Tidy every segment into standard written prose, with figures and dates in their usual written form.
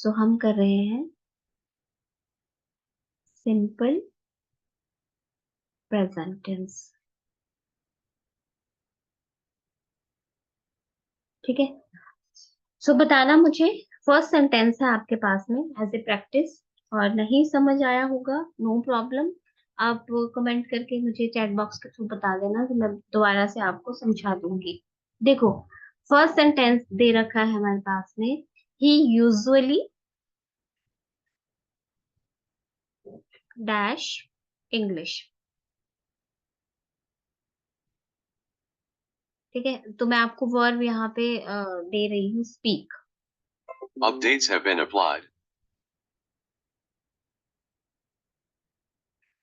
सो हम कर रहे हैं सिंपल प्रेजेंट टेंस। ठीक है। सो बताना मुझे, फर्स्ट सेंटेंस है आपके पास में एज ए प्रैक्टिस। और नहीं समझ आया होगा, नो प्रॉब्लम। आप कमेंट करके मुझे चैट बॉक्स के थ्रू बता देना, तो मैं दोबारा से आपको समझा दूंगी। देखो, फर्स्ट सेंटेंस दे रखा है हमारे पास में, ही यूजुअली डैश इंग्लिश। ठीक है, तो मैं आपको वर्ब यहाँ पे दे रही हूँ, speak. Updates have been applied.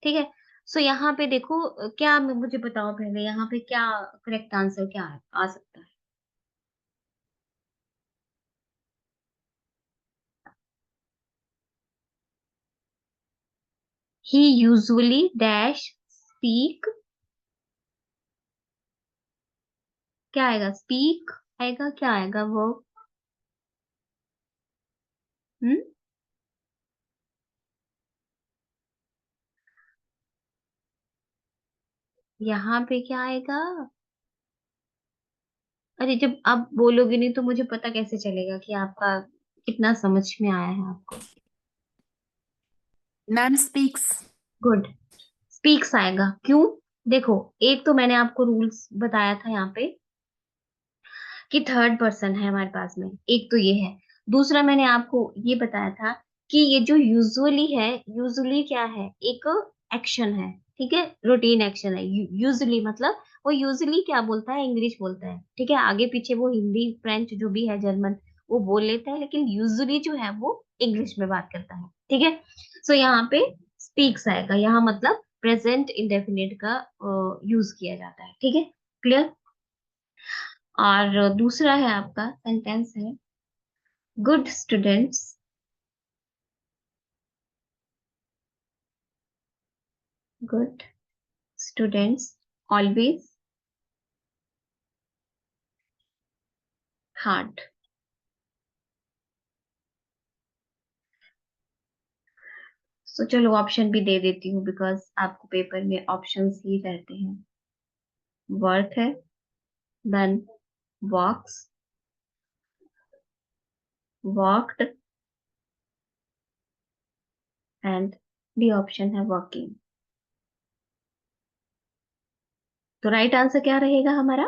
ठीक है। सो यहाँ पे देखो, क्या मुझे बताओ पहले, यहाँ पे क्या करेक्ट आंसर क्या है, आ सकता है? ही यूजुअली डैश स्पीक, क्या आएगा? स्पीक आएगा, क्या आएगा वो? हम्म यहाँ पे क्या आएगा? अरे, जब आप बोलोगे नहीं तो मुझे पता कैसे चलेगा कि आपका कितना समझ में आया है आपको? Ma'am speaks. गुड, स्पीक्स आएगा। क्यों? देखो, एक तो मैंने आपको रूल्स बताया था यहाँ पे कि थर्ड पर्सन है हमारे पास में, एक तो ये है। दूसरा मैंने आपको ये बताया था कि ये जो यूजुअली है, यूजुअली क्या है? एक एक्शन है। ठीक है, रूटीन एक्शन है। यूजुअली मतलब वो यूजुअली क्या बोलता है? इंग्लिश बोलता है। ठीक है, आगे पीछे वो हिंदी फ्रेंच जो भी है, जर्मन, वो बोल लेता है, लेकिन यूजुअली जो है वो इंग्लिश में बात करता है। ठीक है। सो यहाँ पे स्पीक्स आएगा, यहाँ मतलब प्रेजेंट इंडेफिनिट का यूज किया जाता है। ठीक है, क्लियर? और दूसरा है आपका सेंटेंस है, good students good students always hard. So चलो ऑप्शन भी दे देती हूँ, बिकॉज आपको पेपर में ऑप्शंस ही रहते हैं। वर्क है, then walks, walked, and D option है वॉकिंग। तो राइट आंसर क्या रहेगा हमारा?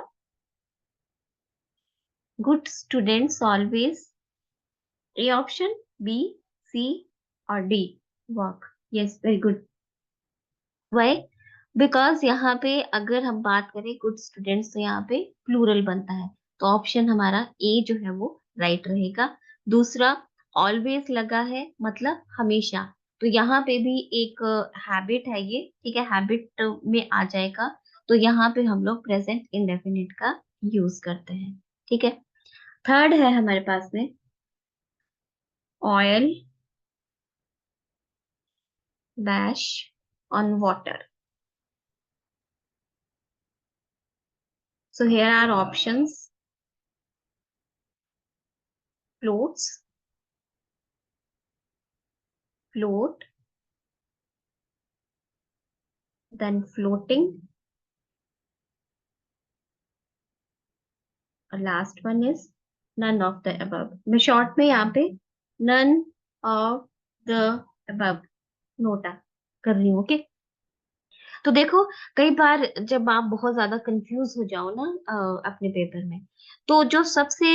Good students always, A option, B, C और D walk. Yes, very good. Why? Because यहाँ पे अगर हम बात करें गुड स्टूडेंट्स, तो यहाँ पे प्लूरल बनता है, तो ऑप्शन हमारा ए जो है वो राइट रहेगा। दूसरा, ऑलवेज लगा है मतलब हमेशा, तो यहाँ पे भी एक हैबिट है ये। ठीक है, हैबिट में आ जाएगा, तो यहाँ पे हम लोग प्रेजेंट इंडेफिनिट का यूज करते हैं। ठीक है। थर्ड है हमारे पास में, oil dash on water. So here are options, floats, float, then floating, और last one is none of the above। मैं शॉर्ट में यहाँ पे none of the above NOTA कर रही हूँ। ओके, तो देखो, कई बार जब आप बहुत ज्यादा कंफ्यूज हो जाओ ना अपने पेपर में, तो जो सबसे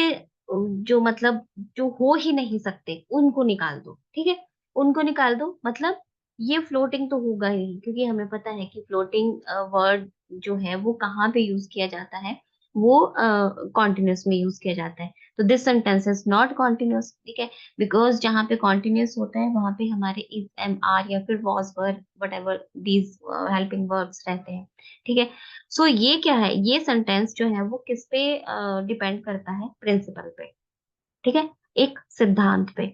जो मतलब जो हो ही नहीं सकते उनको निकाल दो। ठीक है, उनको निकाल दो, मतलब ये फ्लोटिंग तो होगा ही, क्योंकि हमें पता है कि फ्लोटिंग वर्ड जो है वो कहाँ पे यूज किया जाता है, वो कॉन्टिन्यूस में यूज किया जाता है। तो this sentence is not continuous. ठीक है, बिकॉज जहाँ पे कॉन्टिन्यूस होता है वहां पे हमारे इज, एम, आर या फिर was verb, what ever these helping verbs रहते हैं। ठीक है। सो ये क्या है? ये सेंटेंस जो है वो किस पे डिपेंड करता है? प्रिंसिपल पे। ठीक है, एक सिद्धांत पे,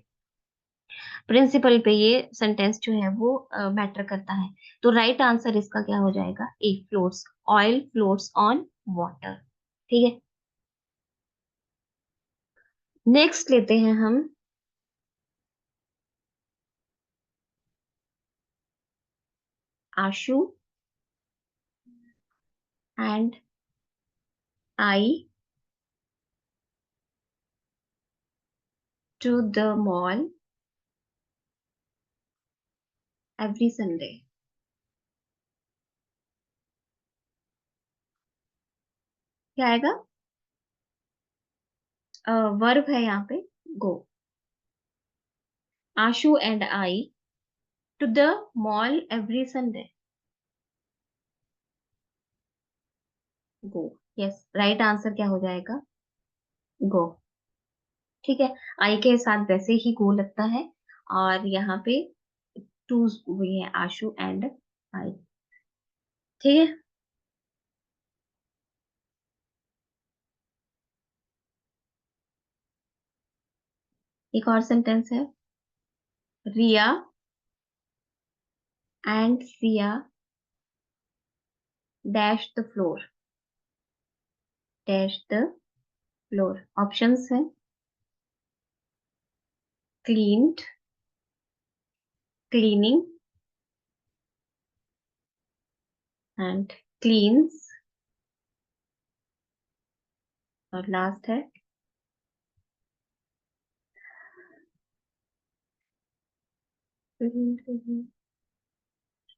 प्रिंसिपल पे ये सेंटेंस जो है वो मैटर करता है। तो राइट आंसर इसका क्या हो जाएगा? A, floats, oil floats on water. ठीक है, नेक्स्ट लेते हैं हम आशु and I to the mall every Sunday. क्या आएगा? वर्ब है यहाँ पे go. Ashu and I to the mall every Sunday. Go. Yes, right answer क्या हो जाएगा? गो. ठीक है. आई के साथ वैसे ही गो लगता है, और यहाँ पे टू हुई है आशु एंड आई. ठीक है. एक और सेंटेंस है. Riya and Siya dash the floor. Dash the floor. Options है क्लीन्ड, क्लीनिंग एंड क्लीन्स, और लास्ट है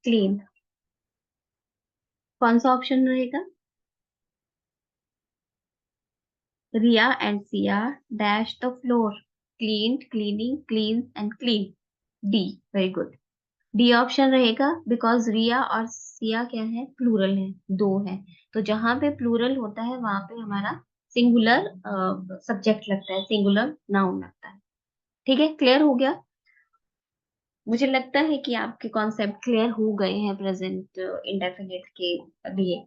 क्लीन. कौन सा ऑप्शन रहेगा? Riya and Siya dash the floor. Cleaned, cleaning, clean and clean. D. Very good. D option रहेगा, बिकॉज रिया और सिया क्या है? प्लूरल है, दो है. तो जहां पे प्लूरल होता है वहां पे हमारा सिंगुलर सब्जेक्ट लगता है, सिंगुलर नाउन लगता है. ठीक है, क्लियर हो गया? मुझे लगता है कि आपके कॉन्सेप्ट क्लियर हो गए हैं प्रेजेंट इंडेफिनिट के लिए.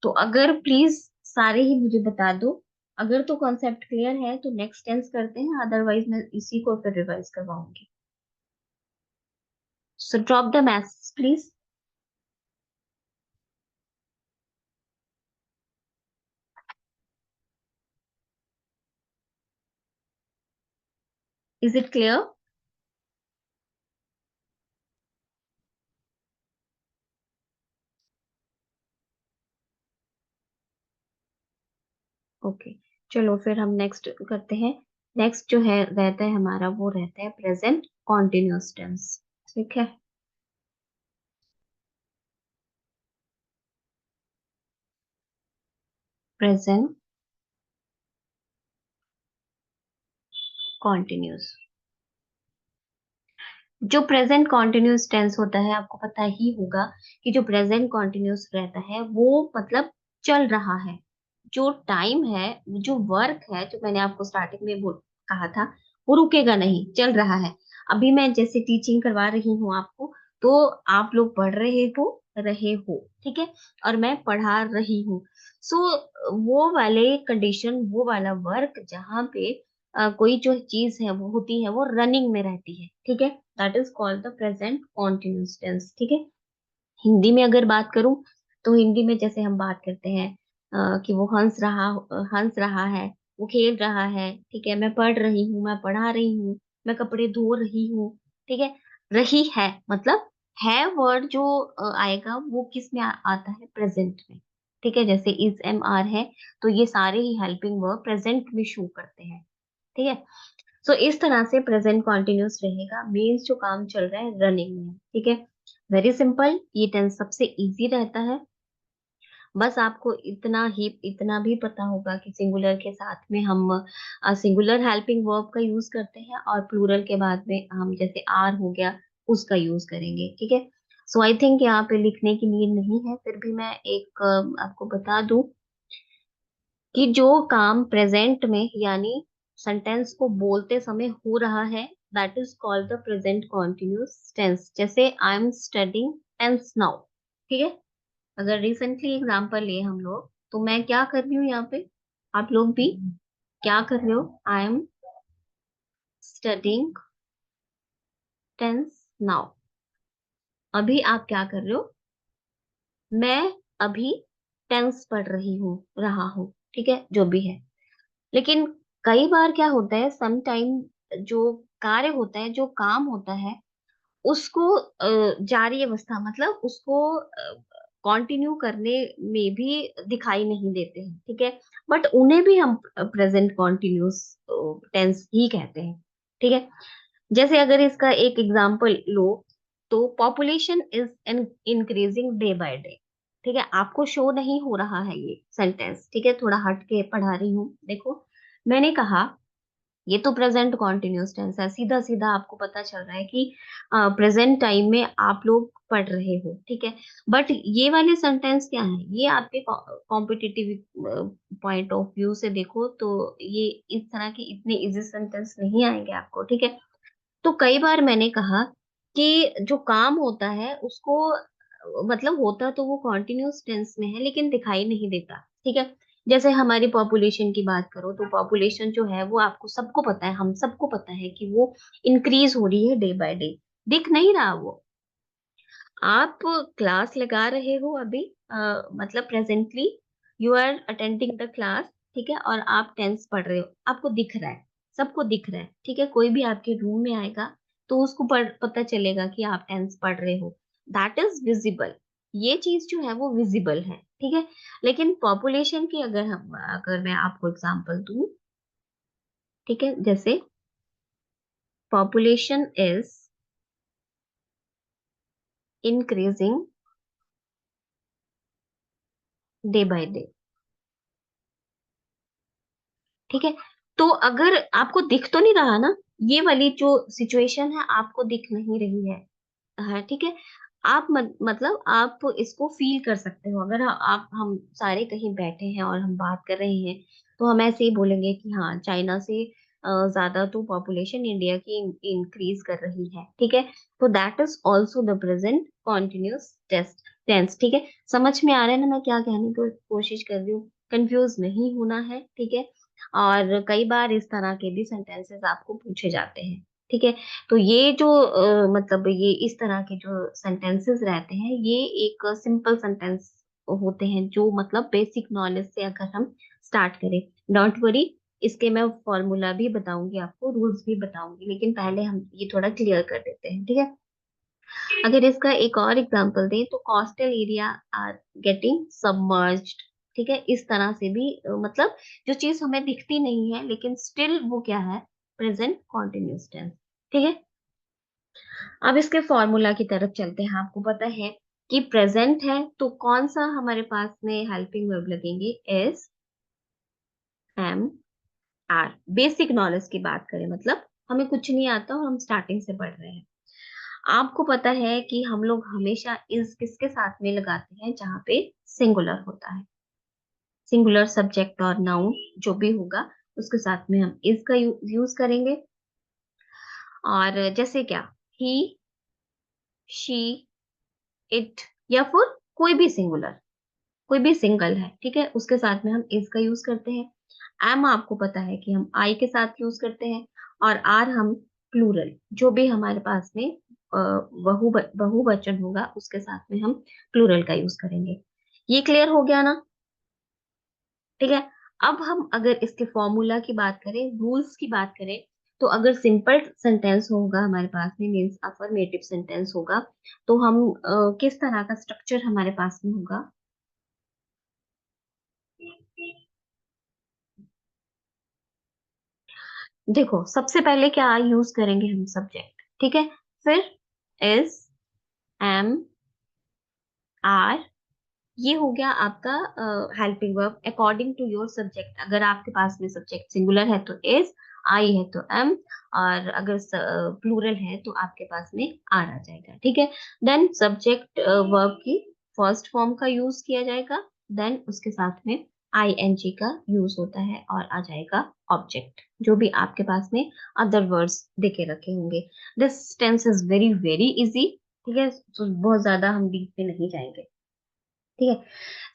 तो अगर प्लीज सारे ही मुझे बता दो. अगर तो कॉन्सेप्ट क्लियर है तो नेक्स्ट टेंस करते हैं, अदरवाइज मैं इसी को फिर रिवाइज करवाऊंगी. So drop the message please. Is it clear? Okay, चलो फिर हम नेक्स्ट करते हैं. नेक्स्ट जो है रहता है हमारा, वो रहता है प्रेजेंट कॉन्टिन्यूअस टेंस. ठीक है. Present continuous. जो प्रेजेंट कॉन्टिन्यूअस टेंस होता है, आपको पता ही होगा कि जो प्रेजेंट कॉन्टिन्यूअस रहता है वो मतलब चल रहा है. जो टाइम है, जो वर्क है, जो मैंने आपको स्टार्टिंग में बोल कहा था, वो रुकेगा नहीं, चल रहा है. अभी मैं जैसे टीचिंग करवा रही हूँ आपको, तो आप लोग पढ़ रहे हो, ठीक है, और मैं पढ़ा रही हूँ. सो वो वाले कंडीशन, वो वाला वर्क जहाँ पे कोई जो चीज है वो होती है, वो रनिंग में रहती है. ठीक है. That is called the present continuous tense. ठीक है. हिंदी में अगर बात करूं, तो हिंदी में जैसे हम बात करते हैं कि वो हंस रहा है, वो खेल रहा है. ठीक है. मैं पढ़ रही हूँ, मैं पढ़ा रही हूँ, मैं कपड़े धो रही हूँ. ठीक है. रही है मतलब है वर्ड जो आएगा वो किस में आता है? प्रेजेंट में. ठीक है. जैसे इज एम आर है, तो ये सारे ही हेल्पिंग वर्ब प्रेजेंट में शो करते हैं. ठीक है. सो इस तरह से प्रेजेंट कॉन्टिन्यूस रहेगा, मीन्स जो काम चल रहा है रनिंग में. ठीक है. Very simple. ये टेंस सबसे इजी रहता है. बस आपको इतना भी पता होगा कि सिंगुलर के साथ में हम सिंगुलर हेल्पिंग वर्ब का यूज करते हैं, और प्लूरल के बाद में हम जैसे आर हो गया उसका यूज करेंगे. ठीक है. सो आई थिंक यहाँ पे लिखने की नीड नहीं है, फिर भी मैं एक आपको बता दूं कि जो काम प्रेजेंट में यानी सेंटेंस को बोलते समय हो रहा है, that is called the present continuous tense. जैसे I am studying tense now. ठीक है. अगर रिसेंटली एग्जांपल लिए हम लोग, तो मैं क्या कर रही हूँ यहाँ पे, आप लोग भी क्या कर रहे हो? I am studying tense now. अभी आप क्या कर रहे हो? मैं अभी टेंस पढ़ रहा हूँ. ठीक है, जो भी है. लेकिन कई बार क्या होता है, सम टाइम जो कार्य होता है, जो काम होता है, उसको जारी अवस्था मतलब उसको कंटिन्यू करने में भी दिखाई नहीं देते हैं, ठीक है। बट उन्हें भी हम प्रेजेंट कॉन्टिन्यूस टेंस ही कहते हैं, ठीक है। जैसे अगर इसका एक एग्जांपल लो, तो population is increasing day by day, ठीक है। आपको शो नहीं हो रहा है ये सेंटेंस, ठीक है, थोड़ा हट के पढ़ा रही हूँ। देखो, मैंने कहा ये तो प्रेजेंट कॉन्टिन्यूस टेंस है, सीधा सीधा आपको पता चल रहा है कि प्रेजेंट टाइम में आप लोग पढ़ रहे हो, ठीक है। बट ये वाले सेंटेंस क्या है, ये आपके कॉम्पिटिटिव पॉइंट ऑफ व्यू से देखो तो ये इस तरह के इतने इजी सेंटेंस नहीं आएंगे आपको, ठीक है। तो कई बार मैंने कहा कि जो काम होता है उसको मतलब होता तो वो कॉन्टिन्यूस टेंस में है लेकिन दिखाई नहीं देता, ठीक है। जैसे हमारी पॉपुलेशन की बात करो तो पॉपुलेशन जो है वो आपको सबको पता है, हम सबको पता है कि वो इंक्रीज हो रही है डे बाय डे, दिख नहीं रहा वो। आप क्लास लगा रहे हो अभी, मतलब presently you are attending the class, ठीक है, और आप टेंस पढ़ रहे हो, आपको दिख रहा है, सबको दिख रहा है, ठीक है। कोई भी आपके रूम में आएगा तो उसको पता चलेगा कि आप टेंस पढ़ रहे हो, दैट इज विजिबल। ये चीज जो है वो विजिबल है, ठीक है। लेकिन पॉपुलेशन की अगर मैं आपको एग्जांपल दूं, ठीक है, जैसे population is increasing day by day, ठीक है। तो अगर आपको दिख तो नहीं रहा ना, ये वाली जो सिचुएशन है आपको दिख नहीं रही है, हाँ, ठीक है। आप मतलब आप इसको फील कर सकते हो, अगर आप हम सारे कहीं बैठे हैं और हम बात कर रहे हैं तो हम ऐसे ही बोलेंगे कि हाँ, चाइना से ज्यादा तो पॉपुलेशन इंडिया की इंक्रीज कर रही है, ठीक है। तो that is also the present continuous tense, ठीक है। समझ में आ रहा है ना मैं क्या कहने की कोशिश कर रही हूँ, कंफ्यूज नहीं होना है, ठीक है। और कई बार इस तरह के भी सेंटेंसेस आपको पूछे जाते हैं, ठीक है। तो ये जो मतलब ये इस तरह के जो सेंटेंसेस रहते हैं ये एक सिंपल सेंटेंस होते हैं, जो मतलब बेसिक नॉलेज से अगर हम स्टार्ट करें, डोंट वरी, इसके मैं फॉर्मूला भी बताऊंगी आपको, रूल्स भी बताऊंगी, लेकिन पहले हम ये थोड़ा क्लियर कर देते हैं, ठीक है। अगर इसका एक और एग्जांपल दें तो coastal area are getting submerged, ठीक है। इस तरह से भी मतलब जो चीज हमें दिखती नहीं है लेकिन स्टिल वो क्या है, प्रेजेंट कॉन्टिन्यूस टेंस, ठीक है। अब इसके फॉर्मूला की तरफ चलते हैं। आपको पता है कि प्रेजेंट है तो कौन सा हमारे पास में हेल्पिंग वर्ब लगेंगे, is, am, are. Basic knowledge की बात करें मतलब हमें कुछ नहीं आता और हम स्टार्टिंग से पढ़ रहे हैं। आपको पता है कि हम लोग हमेशा इस किसके साथ में लगाते हैं, जहां पे सिंगुलर होता है, सिंगुलर सब्जेक्ट और नाउन जो भी होगा उसके साथ में हम इस का यूज करेंगे। और जैसे क्या, ही, शी, इट, या फिर कोई भी सिंगुलर, कोई भी सिंगल है, ठीक है, उसके साथ में हम इस का यूज करते हैं। एम आपको पता है कि हम आई के साथ यूज करते हैं। और आर हम प्लूरल, जो भी हमारे पास में बहुवचन होगा उसके साथ में हम प्लूरल का यूज करेंगे। ये क्लियर हो गया ना, ठीक है। अब हम अगर इसके फॉर्मूला की बात करें, रूल्स की बात करें, तो अगर सिंपल सेंटेंस होगा हमारे पास में, मीन्स अफर्मेटिव सेंटेंस होगा, तो हम किस तरह का स्ट्रक्चर हमारे पास में होगा। देखो, सबसे पहले क्या यूज करेंगे हम, सब्जेक्ट, ठीक है। फिर इज, एम, आर, ये हो गया आपका helping verb according to your subject. अगर आपके पास में सब्जेक्ट सिंगुलर है तो इज, आई है तो एम, और अगर प्लूरल है तो आपके पास में आर आ जाएगा, ठीक है। देन सब्जेक्ट वर्ब की फर्स्ट फॉर्म का यूज किया जाएगा, देन उसके साथ में आई एन जी का यूज होता है और आ जाएगा ऑब्जेक्ट, जो भी आपके पास में अदर वर्ड्स देके रखे होंगे। This tense is very very easy, ठीक है, तो बहुत ज्यादा हम डीप में नहीं जाएंगे, ठीक है।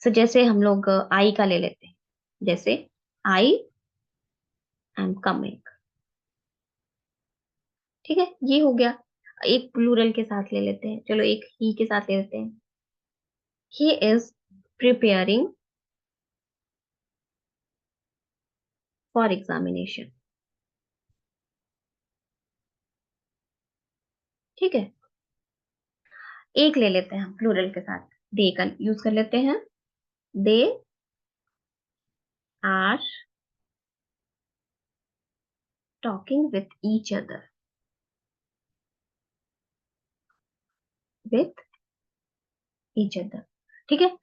सो जैसे हम लोग आई का ले लेते हैं, जैसे आई एम कमिंग, ठीक है, ये हो गया। एक प्लूरल के साथ ले लेते हैं, चलो एक ही के साथ ले लेते हैं, he is preparing for examination, ठीक है। एक ले लेते हैं हम प्लूरल के साथ, दे का यूज कर लेते हैं। They are talking with each other, with each other. ठीक है,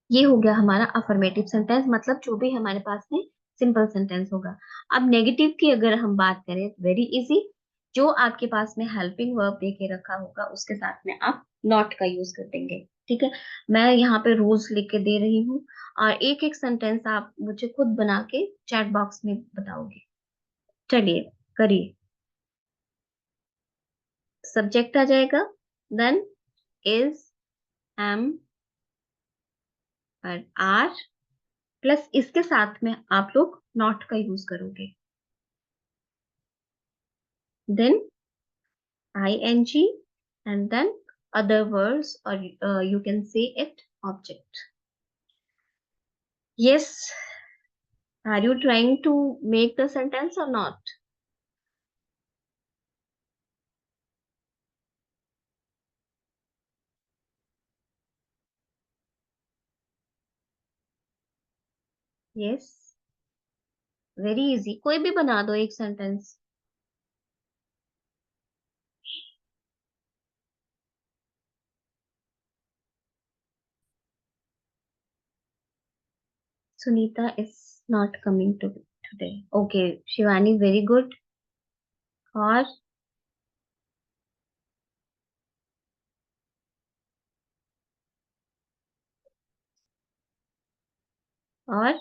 ये हो गया हमारा अफर्मेटिव सेंटेंस, मतलब जो भी हमारे पास में सिंपल सेंटेंस होगा। अब नेगेटिव की अगर हम बात करें, वेरी इजी, जो आपके पास में हेल्पिंग वर्ब दे के रखा होगा उसके साथ में आप नॉट का यूज कर देंगे। ठीक है, मैं यहाँ पे रूल्स लिख के दे रही हूँ, और एक एक सेंटेंस आप मुझे खुद बना के चैट बॉक्स में बताओगे। चलिए करिए। सब्जेक्ट आ जाएगा, देन इज, एम और आर, प्लस इसके साथ में आप लोग नॉट का यूज करोगे, then ing, and then other words, or you can say it object. Yes, are you trying to make the sentence or not? Yes, very easy, कोई भी बना दो एक sentence. Sunita is not coming to today. Okay, Shivani, very good. और और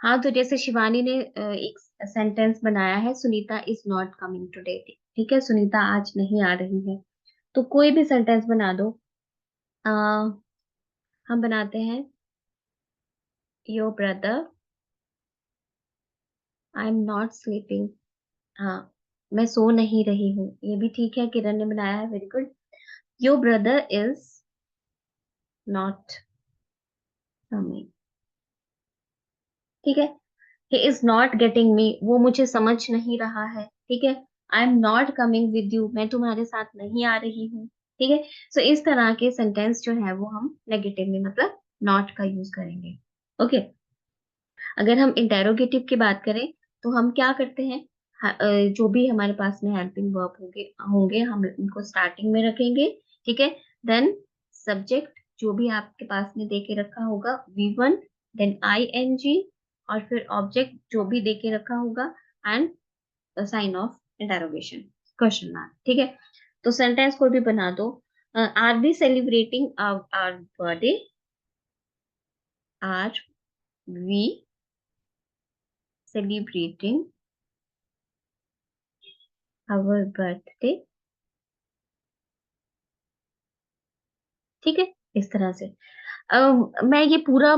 हाँ, तो जैसे शिवानी ने एक सेंटेंस बनाया है, Sunita is not coming today. ठीक है, सुनीता आज नहीं आ रही है। तो कोई भी सेंटेंस बना दो। आ, हम बनाते हैं, your brother, I am not sleeping. हाँ, मैं सो नहीं रही हूँ, ये भी ठीक है, किरण ने बनाया है, very good. Your brother is not coming. ठीक है, he is not getting me, वो मुझे समझ नहीं रहा है। ठीक है, I am not coming with you, मैं तुम्हारे साथ नहीं आ रही हूँ। ठीक है, सो इस तरह के सेंटेंस जो है वो हम नेगेटिव में मतलब नॉट का यूज करेंगे। ओके, अगर हम इंटेरोगेटिव की बात करें तो हम क्या करते हैं, जो भी हमारे पास में हेल्पिंग वर्ब होंगे होंगे हम उनको स्टार्टिंग में रखेंगे। ठीक है, देन सब्जेक्ट जो भी आपके पास में दे के रखा होगा, V1, देन ING, और फिर ऑब्जेक्ट जो भी दे के रखा होगा, and sign of interrogation, question mark. ठीक है, तो सेंटेंस कोई भी बना दो। Are we celebrating our birthday, आर वी celebrating our birthday। ठीक है, इस तरह से। मैं ये पूरा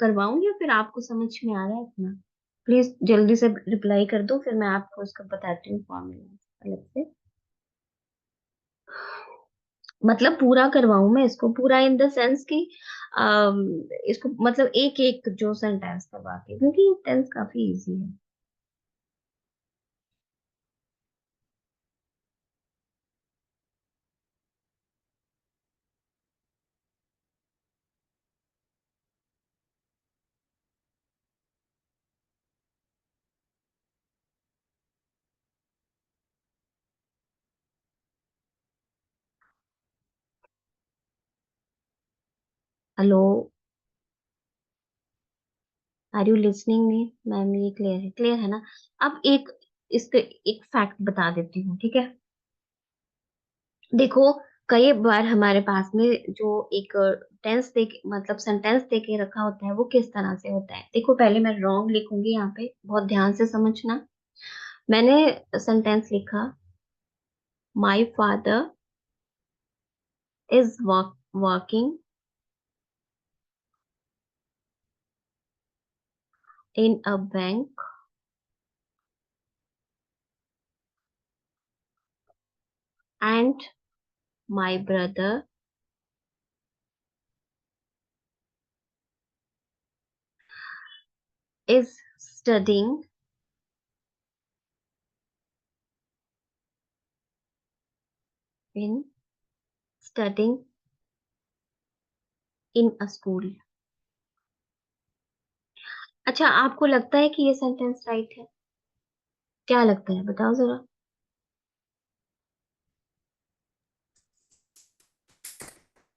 करवाऊं या फिर आपको समझ में आ रहा है इतना? प्लीज जल्दी से रिप्लाई कर दो, फिर मैं आपको उसका बताती हूँ फॉर्मूला अलग से। मतलब पूरा करवाऊं मैं इसको, पूरा इन द सेंस कि अम, इसको मतलब एक एक जो सेंटेंस करवा के, क्योंकि टेंस काफी इजी है। Hello, are you listening me ma'am? ये क्लियर है ना? अब एक इसके एक फैक्ट बता देती हूँ, ठीक है। देखो, कई बार हमारे पास में जो एक टेंस दे मतलब सेंटेंस दे के रखा होता है वो किस तरह से होता है। देखो, पहले मैं रॉन्ग लिखूंगी यहाँ पे, बहुत ध्यान से समझना। मैंने सेंटेंस लिखा, my father is working in a bank, and my brother is studying in studying in a school। अच्छा, आपको लगता है कि ये सेंटेंस राइट है? क्या लगता है, बताओ जरा।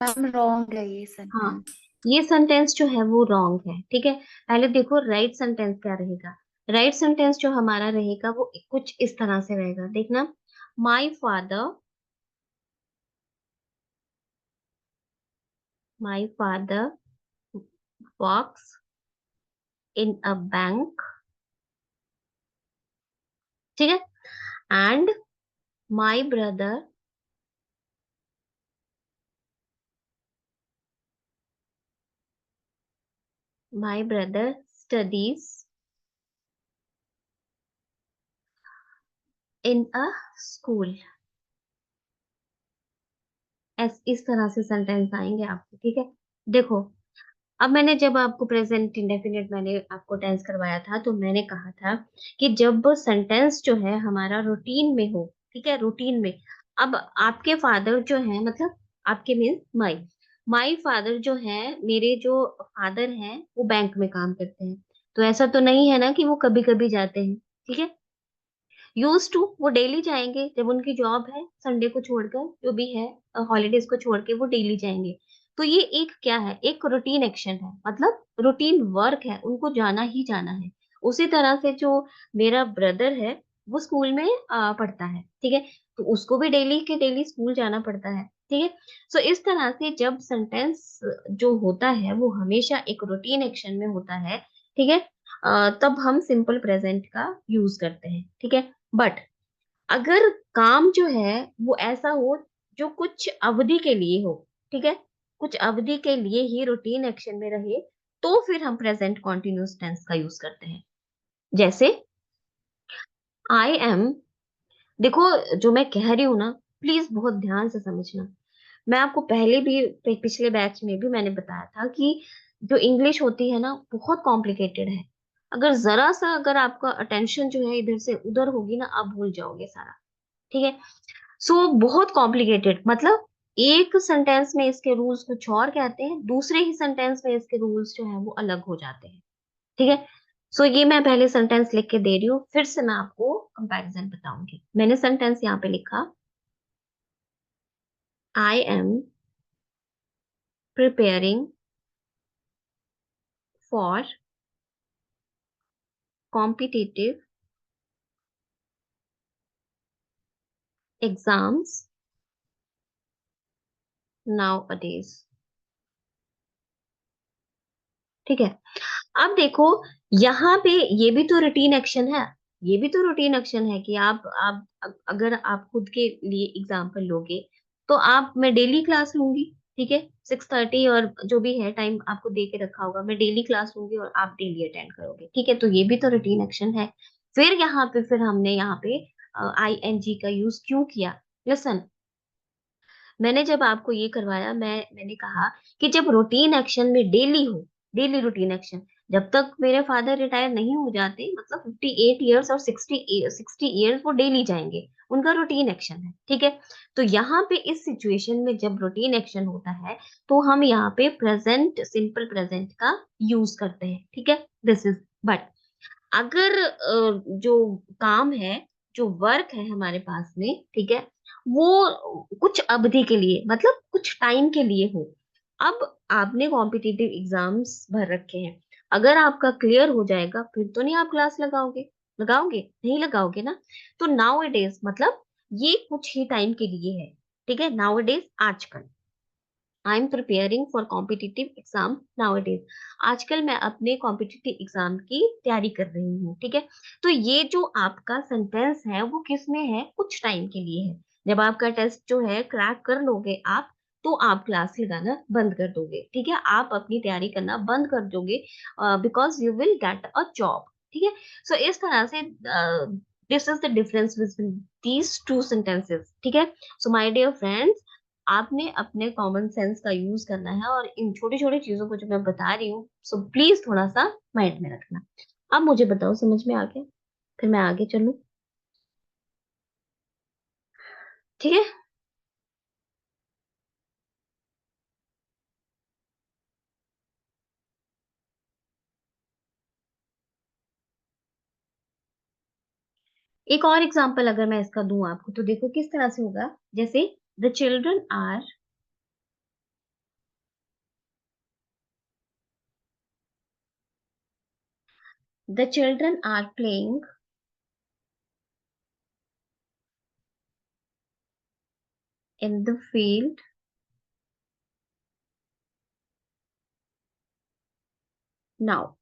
मैम रॉन्ग है ये हाँ, सेंटेंस। ये सेंटेंस जो है वो रॉन्ग है, ठीक है। पहले देखो राइट सेंटेंस क्या रहेगा। राइट सेंटेंस जो हमारा रहेगा वो कुछ इस तरह से रहेगा, देखना। My father works in a bank, ठीक है। And my brother studies in a school. इस तरह से सेंटेंस आएंगे आपको, ठीक है। देखो, अब मैंने जब आपको प्रेजेंट इंडेफिनिट मैंने आपको टेंस करवाया था, तो मैंने कहा था कि जब सेंटेंस जो है हमारा रूटीन में हो, ठीक है, रूटीन में। अब आपके फादर जो है, मतलब आपके मीन्स माई फादर जो है, मेरे जो फादर हैं वो बैंक में काम करते हैं। तो ऐसा तो नहीं है ना कि वो कभी कभी जाते हैं, ठीक है। यूज टू, वो डेली जाएंगे, जब उनकी जॉब है संडे को छोड़कर, जो भी है हॉलीडेज को छोड़ के वो डेली जाएंगे। तो ये एक क्या है, एक रूटीन एक्शन है, मतलब रूटीन वर्क है, उनको जाना ही जाना है। उसी तरह से जो मेरा ब्रदर है वो स्कूल में पढ़ता है, ठीक है। तो उसको भी डेली के डेली स्कूल जाना पड़ता है, ठीक है। सो इस तरह से जब सेंटेंस जो होता है वो हमेशा एक रूटीन एक्शन में होता है, ठीक है। तब हम सिंपल प्रेजेंट का यूज करते हैं, ठीक है। बट अगर काम जो है वो ऐसा हो जो कुछ अवधि के लिए हो, ठीक है, कुछ अवधि के लिए ही रूटीन एक्शन में रहे, तो फिर हम प्रेजेंट कॉन्टिन्यूस टेंस का यूज करते हैं। जैसे आई एम, देखो जो मैं कह रही हूं ना, प्लीज बहुत ध्यान से समझना। मैं आपको पहले भी पिछले बैच में भी मैंने बताया था कि जो इंग्लिश होती है ना बहुत कॉम्प्लिकेटेड है। अगर जरा सा अगर आपका अटेंशन जो है इधर से उधर होगी ना, आप भूल जाओगे सारा, ठीक है। सो बहुत कॉम्प्लिकेटेड, मतलब एक सेंटेंस में इसके रूल्स कुछ और कहते हैं, दूसरे ही सेंटेंस में इसके रूल्स जो है वो अलग हो जाते हैं, ठीक है। सो ये मैं पहले सेंटेंस लिख के दे रही हूँ, फिर से मैं आपको कंपैरिजन बताऊंगी। मैंने सेंटेंस यहाँ पे लिखा, I am preparing for competitive exams now अडेज, ठीक है। अब देखो, यहाँ पे ये भी तो रूटीन एक्शन है, ये भी तो रूटीन एक्शन है कि अगर आप खुद के लिए एग्जाम्पल लोगे, तो आप, मैं डेली क्लास लूंगी, ठीक है, 6:30 और जो भी है टाइम आपको दे के रखा होगा, मैं डेली क्लास लूंगी और आप डेली अटेंड करोगे, ठीक है। तो ये भी तो रूटीन एक्शन है। फिर यहाँ पे फिर हमने यहाँ पे ING का यूज क्यों किया। लिसन, मैंने जब आपको ये करवाया, मैंने कहा कि जब रूटीन एक्शन में डेली हो, डेली रूटीन एक्शन, जब तक मेरे फादर रिटायर नहीं हो जाते, मतलब 58 ईयर्स और 60 ईयर्स वो डेली जाएंगे, उनका रूटीन एक्शन है, ठीक है। तो यहाँ पे इस सिचुएशन में जब रूटीन एक्शन होता है, तो हम यहाँ पे प्रेजेंट, सिंपल प्रेजेंट का यूज करते हैं, ठीक है। दिस इज, बट अगर जो काम है, जो वर्क है हमारे पास में, ठीक है, वो कुछ अवधि के लिए, मतलब कुछ टाइम के लिए हो। अब आपने कॉम्पिटिटिव एग्जाम्स भर रखे हैं, अगर आपका क्लियर हो जाएगा फिर तो नहीं आप क्लास लगाओगे, लगाओगे नहीं लगाओगे ना। तो नाउ इट इज, मतलब ये कुछ ही टाइम के लिए है, ठीक है। नाउ इट इज, आजकल I am preparing for competitive exam now it is, आजकल मैं अपने कॉम्पिटिटिव एग्जाम की तैयारी कर रही हूँ, ठीक है। तो ये जो आपका सेंटेंस है वो किस में है, कुछ टाइम के लिए है। जब आपका टेस्ट जो है क्रैक कर लोगे आप, तो आप क्लास लगाना बंद कर दोगे, ठीक है, आप अपनी तैयारी करना बंद कर दोगे, because you will get a job, ठीक है। सो इस तरह से this is the difference between these two sentences, ठीक है। सो माय डियर फ्रेंड्स, आपने अपने कॉमन सेंस का यूज करना है, और इन छोटी छोटी चीजों को जो मैं बता रही हूँ, सो प्लीज थोड़ा सा माइंड में रखना। अब मुझे बताओ, समझ में आ गया? फिर मैं आगे चलूं, ठीक है। एक और एग्जांपल अगर मैं इसका दूं आपको तो देखो किस तरह से होगा। जैसे the children are playing in the field now.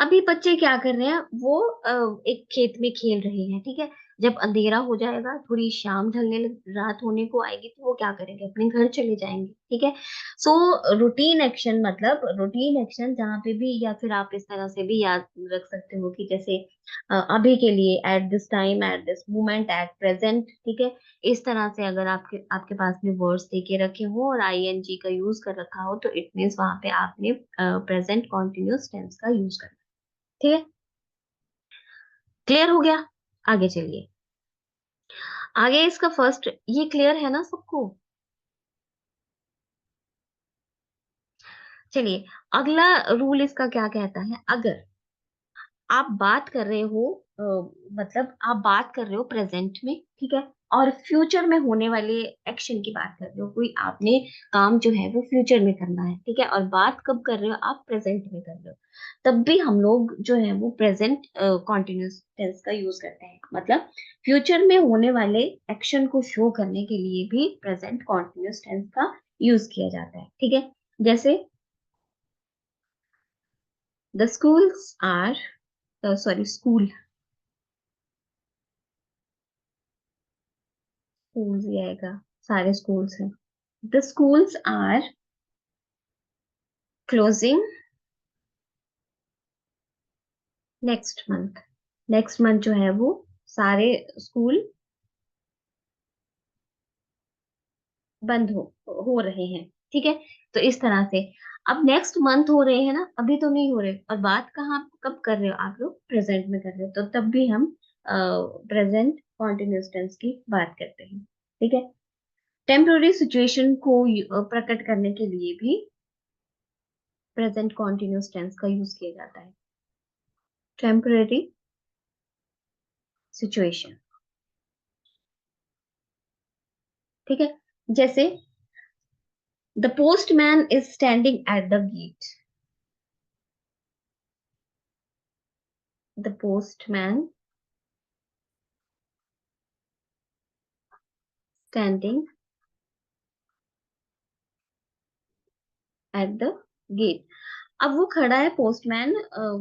अभी बच्चे क्या कर रहे हैं, वो एक खेत में खेल रहे हैं, ठीक है। जब अंधेरा हो जाएगा, थोड़ी शाम ढलने रात होने को आएगी, तो वो क्या करेंगे, अपने घर चले जाएंगे, ठीक है। सो रूटीन एक्शन, मतलब रूटीन एक्शन जहाँ पे भी, या फिर आप इस तरह से भी याद रख सकते हो कि जैसे अभी के लिए, at this time, at this moment, at present, ठीक है। इस तरह से अगर आपके आपके पास में वर्ड्स दे के रखे हो और आईएनजी का यूज कर रखा हो, तो इट मीन्स वहां पे आपने प्रेजेंट कॉन्टिन्यूअस टेंस का यूज करना, ठीक है। क्लियर हो गया। आगे चलिए। आगे इसका फर्स्ट, ये क्लियर है ना सबको। चलिए, अगला रूल इसका क्या कहता है। अगर आप बात कर रहे हो, अ, मतलब आप बात कर रहे हो प्रेजेंट में, ठीक है, और फ्यूचर में होने वाले एक्शन की बात कर रहे हो, कोई आपने काम जो है वो फ्यूचर में करना है, ठीक है, और बात कब कर रहे हो, आप प्रेजेंट में कर रहे हो, तब भी हम लोग जो है वो प्रेजेंट कॉन्टिन्यूस टेंस का यूज करते हैं। मतलब फ्यूचर में होने वाले एक्शन को शो करने के लिए भी प्रेजेंट कॉन्टिन्यूस टेंस का यूज किया जाता है, ठीक है। जैसे the schools are, sorry, schools ही आएगा, सारे स्कूल्स हैं। The schools are closing next month. Next month जो है वो सारे स्कूल बंद हो रहे हैं, ठीक है। तो इस तरह से अब नेक्स्ट मंथ हो रहे हैं ना, अभी तो नहीं हो रहे, और बात कहाँ कब कर रहे हो आप लोग, प्रेजेंट में कर रहे हो, तो तब भी हम प्रेजेंट कॉन्टिन्यूस टेंस की बात करते हैं, ठीक है। टेम्पोररी सिचुएशन को प्रकट करने के लिए भी प्रेजेंट कॉन्टिन्यूस टेंस का यूज किया जाता है। टेम्पररी सिचुएशन, ठीक है। जैसे the postman is standing at the gate. The postman standing at the gate. अब वो खड़ा है पोस्टमैन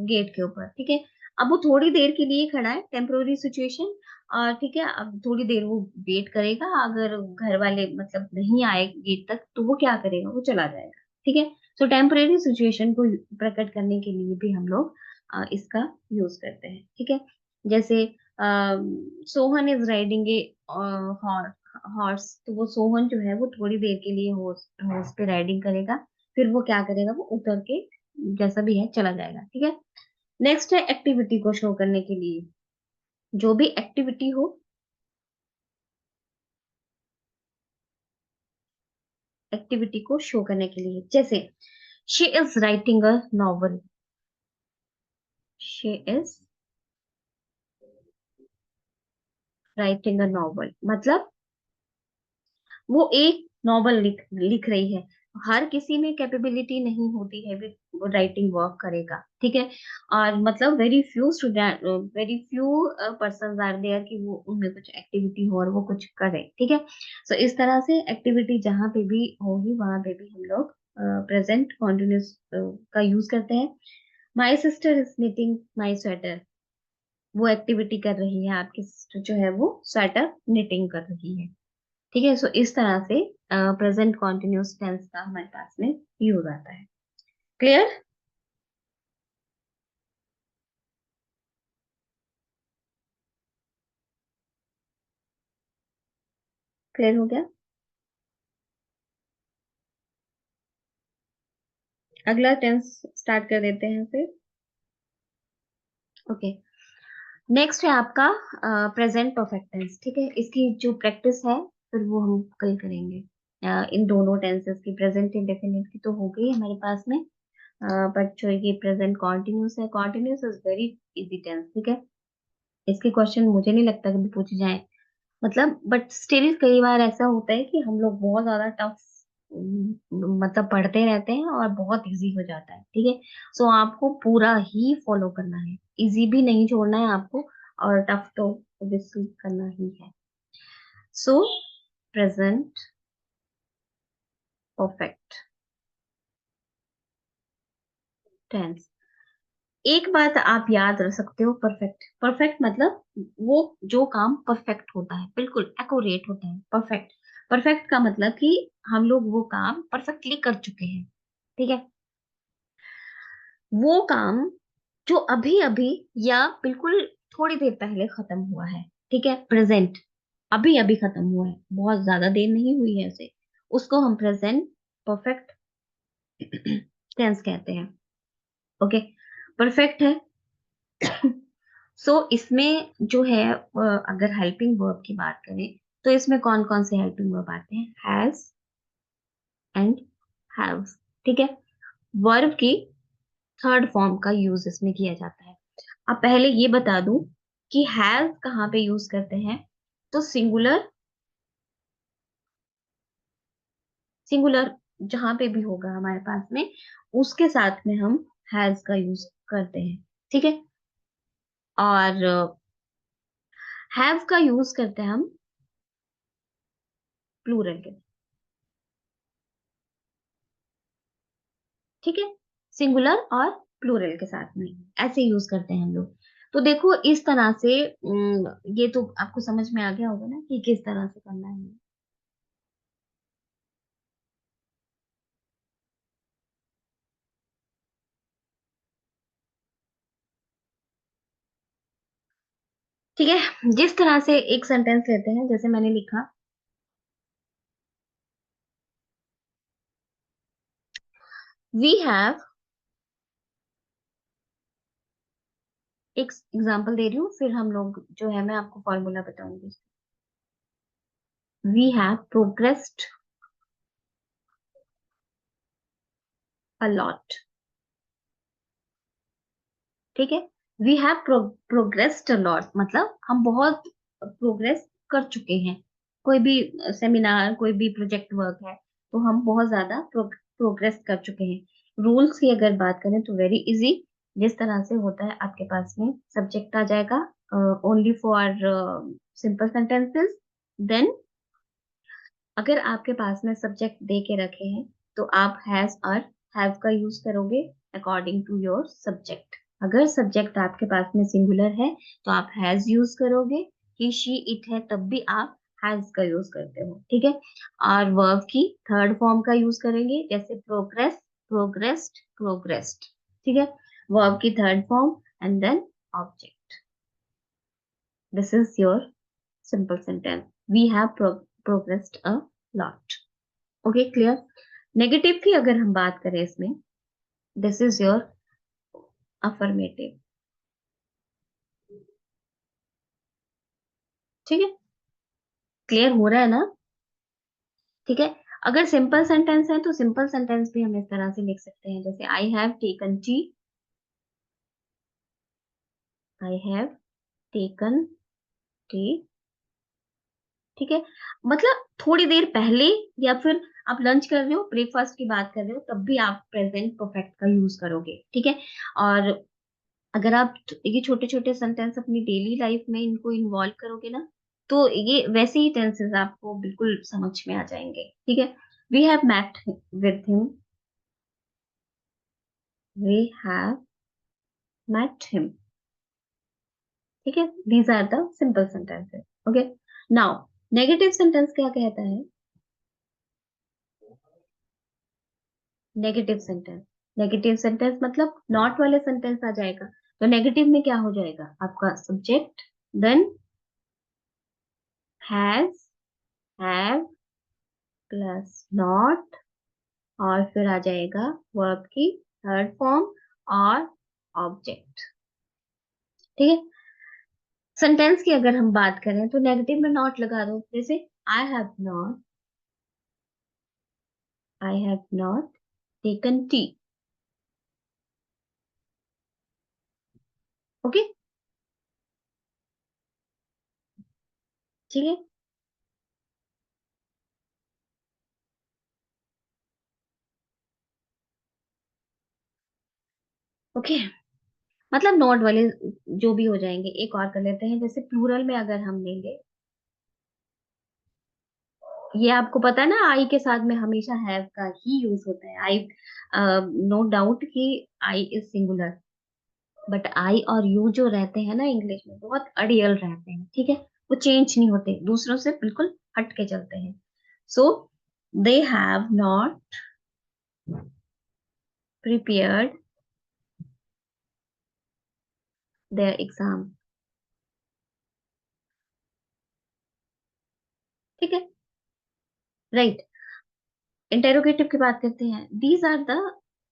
गेट के ऊपर, ठीक है। अब वो थोड़ी देर के लिए खड़ा है, टेम्पोररी सिचुएशन, और ठीक है, अब थोड़ी देर वो वेट करेगा, अगर घर वाले मतलब नहीं आए गेट तक, तो वो क्या करेगा, वो चला जाएगा, ठीक है। तो टेम्पोररी सिचुएशन को प्रकट करने के लिए भी हम लोग इसका यूज करते हैं, ठीक है। जैसे Sohan is riding a horse, तो वो सोहन जो है वो थोड़ी देर के लिए हॉर्स हॉर्स पे राइडिंग करेगा, फिर वो क्या करेगा, वो उतर के जैसा भी है चला जाएगा, ठीक है। नेक्स्ट है एक्टिविटी को शो करने के लिए, जो भी एक्टिविटी हो, एक्टिविटी को शो करने के लिए। जैसे she is writing a novel. She is writing a novel मतलब वो एक नॉवल लिख रही है। हर किसी में कैपेबिलिटी नहीं होती है वो राइटिंग वर्क करेगा, ठीक है। और मतलब very few student, very few person are there कि वो उनमें कुछ एक्टिविटी हो और वो कुछ करे, ठीक है। सो इस तरह से एक्टिविटी जहाँ पे भी होगी वहां पे भी हम लोग प्रेजेंट कॉन्टिन्यूस का यूज करते हैं। My sister is knitting my sweater. वो एक्टिविटी कर रही है, आपकी सिस्टर जो है वो स्वेटर निटिंग कर रही है, ठीक है। सो इस तरह से प्रेजेंट कॉन्टिन्यूस टेंस का हमारे पास में यूज आता है। क्लियर। क्लियर हो गया। अगला टेंस स्टार्ट कर देते हैं फिर। ओके, नेक्स्ट है आपका प्रेजेंट परफेक्ट टेंस, ठीक है। इसकी जो प्रैक्टिस है फिर वो हम कल करेंगे। इन दोनों टेंसेस की, प्रेजेंट इंडेफिनिट की तो हो गई हमारे पास में, बट जो ये प्रेजेंट कॉन्टिन्यूस है, continuous is very easy tense, ठीक है। इसके क्वेश्चन मुझे नहीं लगता कभी पूछे जाए, मतलब बट स्टिल कई बार ऐसा होता है कि हम लोग बहुत ज्यादा टफ मतलब पढ़ते रहते हैं और बहुत इजी हो जाता है, ठीक है। सो आपको पूरा ही फॉलो करना है, इजी भी नहीं छोड़ना है आपको, और टफ तो ऑब्वियसली करना ही है। सो प्रेजेंट परफेक्ट टेंस, एक बात आप याद रख सकते हो, परफेक्ट परफेक्ट मतलब वो जो काम परफेक्ट होता है, बिल्कुल एक्यूरेट होता है, परफेक्ट। परफेक्ट का मतलब कि हम लोग वो काम परफेक्टली कर चुके हैं, ठीक है। वो काम जो अभी अभी या बिल्कुल थोड़ी देर पहले खत्म हुआ है, ठीक है, प्रेजेंट अभी अभी खत्म हुआ है, बहुत ज्यादा देर नहीं हुई है उसे, उसको हम प्रेजेंट परफेक्ट टेंस कहते हैं। ओके, परफेक्ट है। सो इसमें जो है अगर हेल्पिंग वर्ब की बात करें तो इसमें कौन कौन से हेल्पिंग वर्ब आते हैं, हैज एंड हैव्स, ठीक है। वर्ब की थर्ड फॉर्म का यूज इसमें किया जाता है। अब पहले ये बता दूं कि हैज कहाँ पे यूज करते हैं, तो सिंगुलर, सिंगुलर जहां पे भी होगा हमारे पास में उसके साथ में हम हैज का यूज करते हैं, ठीक है। और हैव का यूज करते हैं हम प्लूरल के, ठीक है, सिंगुलर और प्लूरल के साथ में ऐसे यूज करते हैं हम लोग। तो देखो इस तरह से ये तो आपको समझ में आ गया होगा ना कि किस तरह से करना है। ठीक है, जिस तरह से एक सेंटेंस लेते हैं, जैसे मैंने लिखा, वी हैव, एक एग्जांपल दे रही हूँ, फिर हम लोग जो है मैं आपको फॉर्मूला बताऊंगी। We have progressed a lot, ठीक है। We have progressed a lot मतलब हम बहुत प्रोग्रेस कर चुके हैं। कोई भी सेमिनार, कोई भी प्रोजेक्ट वर्क है तो हम बहुत ज्यादा प्रोग्रेस कर चुके हैं। रूल्स की अगर बात करें तो वेरी इजी, जिस तरह से होता है आपके पास में सब्जेक्ट आ जाएगा only for simple sentences, then अगर आपके पास में सब्जेक्ट दे के रखे हैं तो आप हैज और हैव का यूज करोगे अकॉर्डिंग टू योर सब्जेक्ट। अगर सब्जेक्ट आपके पास में सिंगुलर है तो आप हैज यूज करोगे, ही शी इट है तब भी आप हैज का यूज करते हो, ठीक है। और वर्ब की थर्ड फॉर्म का यूज करेंगे, जैसे प्रोग्रेस, प्रोग्रेस्ड, प्रोग्रेस्ड, ठीक है। वर्ब की third form and then object. This is your simple sentence. We have progressed a lot. Okay, clear? Negative की अगर हम बात करें इसमें, दिस इज योर अफर्मेटिव, ठीक है, क्लियर हो रहा है ना? ठीक है। अगर सिंपल सेंटेंस है तो सिंपल सेंटेंस भी हम इस तरह से लिख सकते हैं, जैसे I have taken T, I have taken T, ठीक है। मतलब थोड़ी देर पहले, या फिर आप लंच कर रहे हो, ब्रेकफास्ट की बात कर रहे हो, तब भी आप प्रेजेंट परफेक्ट का यूज करोगे, ठीक है। और अगर आप ये छोटे छोटे सेंटेंस अपनी डेली लाइफ में इनको इन्वॉल्व करोगे ना, तो ये वैसे ही टेंसेस आपको बिल्कुल समझ में आ जाएंगे, ठीक है। We have met with him, we have met him, ठीक है। These are the simple sentences. Okay, now negative sentence क्या कहता है, नेगेटिव सेंटेंस, नेगेटिव सेंटेंस मतलब नॉट वाले सेंटेंस आ जाएगा। तो नेगेटिव में क्या हो जाएगा, आपका subject, then has, have plus not, और फिर आ जाएगा वर्ब की थर्ड फॉर्म और ऑब्जेक्ट, ठीक है। सेंटेंस की अगर हम बात करें तो नेगेटिव में नॉट लगा दो, जैसे I have not, I have not taken T, okay. ठीक है। ओके, मतलब नॉट वाले जो भी हो जाएंगे। एक और कर लेते हैं, जैसे प्लूरल में अगर हम लेंगे, ये आपको पता है ना, आई के साथ में हमेशा हैव का ही यूज होता है। आई, नो डाउट कि I is singular, but I और यू जो रहते हैं ना इंग्लिश में, बहुत अड़ियल रहते हैं, ठीक है। वो चेंज नहीं होते, दूसरों से बिल्कुल हट के चलते हैं। So they have not prepared their exam. ठीक है, राइट। इंटेरोगेटिव की बात करते हैं। These are the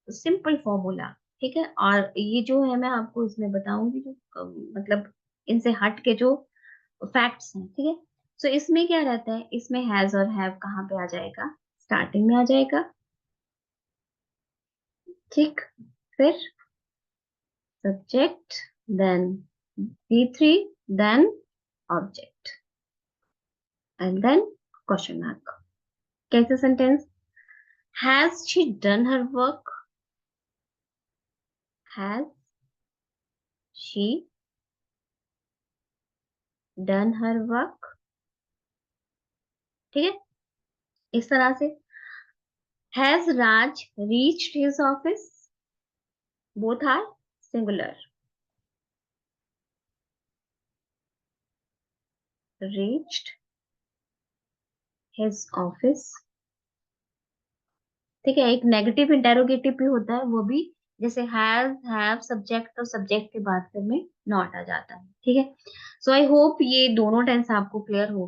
simple formula, ठीक है। और ये जो है मैं आपको इसमें बताऊंगी, जो मतलब इनसे हट के जो फैक्ट्स हैं, ठीक है। सो इसमें क्या रहता है, इसमें हैज और हैव कहाँ पे आ जाएगा, स्टार्टिंग में आ जाएगा, ठीक। फिर subject, then V3, then object, and then question mark. कैसे sentence, has she done her work, has she done her work, ठीक है। इस तरह से, has Raj reached his office, both are singular, reached his office, ठीक है। एक नेगेटिव इंटेरोगेटिव भी होता है, वो भी जैसे हैज, हैव, सब्जेक्ट, तो सब्जेक्ट के बाद फिर में नॉट आ जाता है, ठीक है। सो आई होप ये दोनों टेंस आपको क्लियर हो